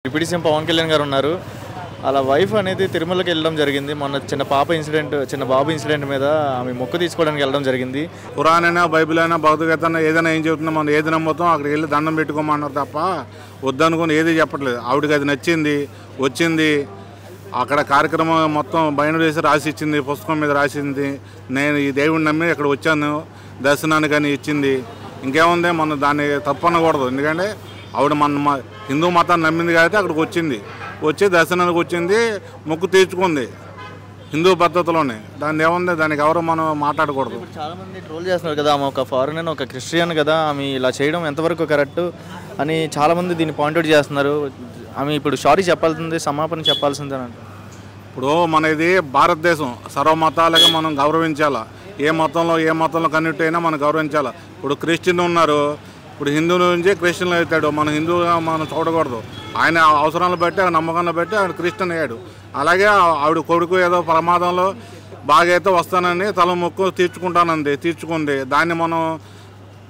Deputy CM Pawan Kalyan గారు ఉన్నారు. అలా వైఫ్ అనేది తిరుమలకి వెళ్ళడం జరిగింది. మొన్న చిన్న బాబు ఇన్సిడెంట్ మీద ఆమె మొక్కు తీసుకోవడానికి వెళ్ళడం జరిగింది. ఖురాన్ అయినా బైబిల్ అయినా భగవద్గీత అయినా ఏదైనా ఏం చెబుతున్నాం, మనం ఏది నమ్ముతాం అక్కడికి వెళ్ళి దండం పెట్టుకోమన్నారు తప్ప వద్దనుకుని ఏది చెప్పట్లేదు. ఆవిడకి అది నచ్చింది, వచ్చింది. అక్కడ కార్యక్రమం మొత్తం బయట వేసి రాసి ఇచ్చింది, పుస్తకం మీద రాసింది. నేను ఈ దేవుడిని నమ్మి ఇక్కడ వచ్చాను దర్శనానికి అని ఇచ్చింది. ఇంకేముంది, మనం దాన్ని తప్పు అనకూడదు. ఎందుకంటే ఆవిడ మన హిందూ మతాన్ని నమ్మింది కాబట్టి అక్కడికి వచ్చి దర్శనానికి వచ్చింది, మొక్కు తీర్చుకుంది హిందూ పద్ధతిలోనే. దాన్ని ఏముంది, దానికి ఎవరు మనం మాట్లాడకూడదు. చాలా మంది ట్రోల్ చేస్తున్నారు కదా, ఆమె ఒక ఫారినర్, ఒక క్రిస్టియన్ కదా, ఆమె ఇలా చేయడం ఎంతవరకు కరెక్ట్ అని చాలామంది దీన్ని పాయింట్అవుట్ చేస్తున్నారు. ఆమె ఇప్పుడు సారీ చెప్పాల్సింది, క్షమాపణ చెప్పాల్సిందే అంట. ఇప్పుడు మన ఇది భారతదేశం, సర్వమతాలుగా మనం గౌరవించాలా. ఏ మతంలో కన్వర్ట్ అయినా మనం గౌరవించాలా. ఇప్పుడు క్రిస్టియన్ ఉన్నారు, ఇప్పుడు హిందూ నుంచి క్రిస్టియన్ అవుతాడు. మనం హిందూగా మనం చూడకూడదు. ఆయన అవసరాలను బట్టి, ఆ నమ్మకాలను బట్టి ఆయన క్రిస్టియన్ అయ్యాడు. అలాగే ఆవిడ కొడుకు ఏదో ప్రమాదంలో బాగైతే వస్తానని తల మొక్కు తీర్చుకుంది. దాన్ని మనం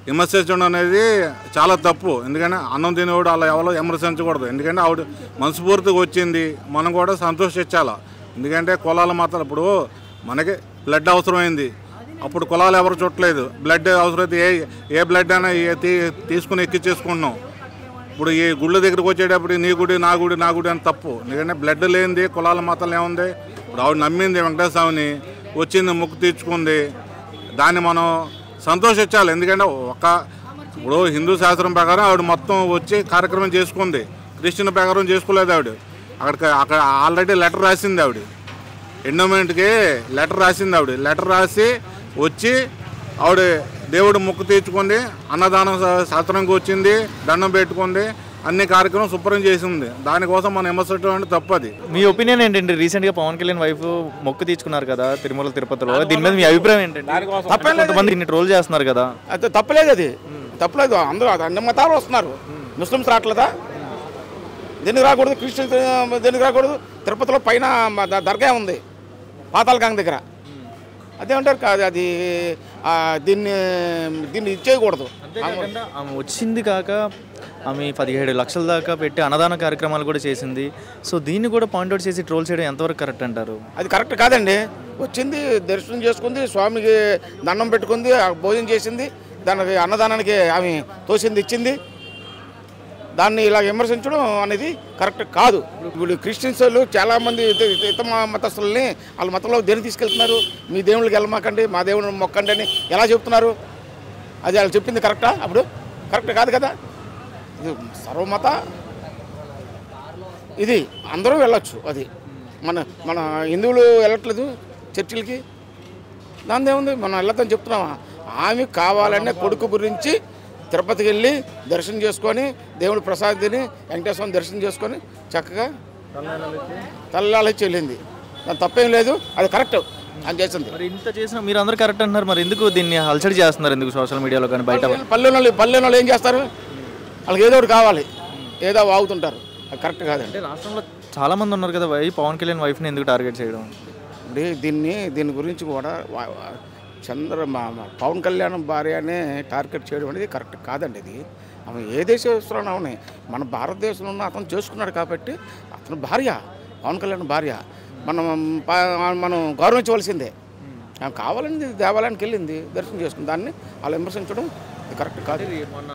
విమర్శించడం అనేది చాలా తప్పు. ఎందుకంటే అన్నం తినేవాడు అలా ఎవరో విమర్శించకూడదు. ఎందుకంటే ఆవిడ మనస్ఫూర్తిగా వచ్చింది, మనం కూడా సంతోషించాలి. ఎందుకంటే కులాల మతాలు, ఇప్పుడు మనకి బ్లడ్ అవసరమైంది, అప్పుడు కులాలు ఎవరు చుట్టలేదు. బ్లడ్ అవసరమైతే ఏ బ్లడ్ అయినా తీసుకుని ఎక్కించేసుకుంటున్నాం. ఇప్పుడు ఈ గుళ్ళ దగ్గరికి వచ్చేటప్పుడు నీ గుడి అని తప్పు. ఎందుకంటే బ్లడ్ లేనిది కులాల మతాలు ఏముంది. ఇప్పుడు ఆవిడ నమ్మింది వెంకటేశ్వర వచ్చింది, మొక్కు తీర్చుకుంది. దాన్ని మనం సంతోషించాలి. ఎందుకంటే ఇప్పుడు హిందూ శాస్త్రం ప్రకారం ఆవిడ మొత్తం వచ్చి కార్యక్రమం చేసుకుంది. క్రిస్టియన్ ప్రకారం చేసుకోలేదు. అక్కడ ఆల్రెడీ లెటర్ రాసింది. ఆవిడ ఎండోమెంట్కి లెటర్ రాసింది. లెటర్ రాసి వచ్చి ఆవిడ దేవుడు మొక్కు తీర్చుకుంది, అన్నదానం శాస్త్రంకి వచ్చింది, దండం పెట్టుకుంది, అన్ని కార్యక్రమం శుభ్రం చేసింది. దానికోసం మనం విమర్శించడం అంటే తప్పది. మీ ఒపీనియన్ ఏంటండి? రీసెంట్గా పవన్ కళ్యాణ్ వైఫ్ మొక్కు తీర్చుకున్నారు కదా తిరుమల తిరుపతిలో, దీని మీద మీ అభిప్రాయం ఏంటండి? కొంతమంది దీన్ని ట్రోల్ చేస్తున్నారు కదా. అది తప్పలేదు, తప్పలేదు. అందరూ అన్ని మతాలు వస్తున్నారు, ముస్లిమ్స్ రావట్లేదా? దేనికి రాకూడదు? క్రిస్టియన్స్ దేనికి రాకూడదు? తిరుపతిలో పైన దర్గా ఉంది, పాతాళగంగ దగ్గర. అదేమంటారు కాదు, అది దీన్ని ఇచ్చేయకూడదు. ఆమె వచ్చింది కాక ఆమె 17 లక్షల దాకా పెట్టి అన్నదాన కార్యక్రమాలు కూడా చేసింది. సో దీన్ని కూడా పాయింట్అవుట్ చేసి ట్రోల్ చేయడం ఎంతవరకు కరెక్ట్ అంటారు? అది కరెక్ట్ కాదండి. వచ్చింది, దర్శనం చేసుకుంది, స్వామికి దండం పెట్టుకుంది, భోజనం చేసింది, దానికి అన్నదానానికి ఆమె తోసింది ఇచ్చింది. దాన్ని ఇలా విమర్శించడం అనేది కరెక్ట్ కాదు. ఇప్పుడు క్రిస్టియన్స్ వాళ్ళు చాలామంది ఇతర మతస్థులని వాళ్ళ మతంలో దేని తీసుకెళ్తున్నారు. మీ దేవుళ్ళకి వెళ్ళమాకండి, మా దేవుడిని మొక్కండి అని ఎలా చెప్తున్నారు? అది వాళ్ళు చెప్పింది కరెక్టా? అప్పుడు కరెక్ట్ కాదు కదా. ఇది సర్వమత, ఇది అందరూ వెళ్ళొచ్చు. అది మన హిందువులు వెళ్ళట్లేదు చర్చిలకి, దాని ఏముంది, మనం వెళ్ళొద్దని చెప్తున్నామా? ఆమె కావాలనే కొడుకు గురించి తిరుపతికి వెళ్ళి దర్శనం చేసుకొని, దేవుడి ప్రసాద్ తిని, వెంకటేశ్వరం దర్శనం చేసుకొని చక్కగా తల్లాలొచ్చి వెళ్ళింది. దాని తప్పేం లేదు, అది కరెక్ట్ అని చేసింది. మరి ఇంత చేసినా మీరు అందరూ కరెక్ట్ అంటున్నారు, మరి ఎందుకు దీన్ని హల్చడి చేస్తున్నారు? ఎందుకు సోషల్ మీడియాలో కానీ బయట? పల్లెనోళ్ళు ఏం చేస్తారు? వాళ్ళకి ఏదో ఒకటి కావాలి, ఏదో వాగుతుంటారు. అది కరెక్ట్ కాదండి. అంటే రాష్ట్రంలో చాలామంది ఉన్నారు కదా, పవన్ కళ్యాణ్ వైఫ్ని ఎందుకు టార్గెట్ చేయడం? ఇప్పుడు దీని గురించి కూడా పవన్ కళ్యాణ్ భార్యనే టార్గెట్ చేయడం అనేది కరెక్ట్ కాదండి. ఇది ఆమె ఏ దేశంలో ఉన్నాయి, మన భారతదేశంలో ఉన్న అతను చేసుకున్నాడు కాబట్టి అతను భార్య, పవన్ కళ్యాణ్ భార్య, మనం గౌరవించవలసిందే. ఆమె కావాలని దేవాలయానికి వెళ్ళింది, దర్శనం చేసుకుంది, దాన్ని అలా విమర్శించడం కరెక్ట్ కాదు.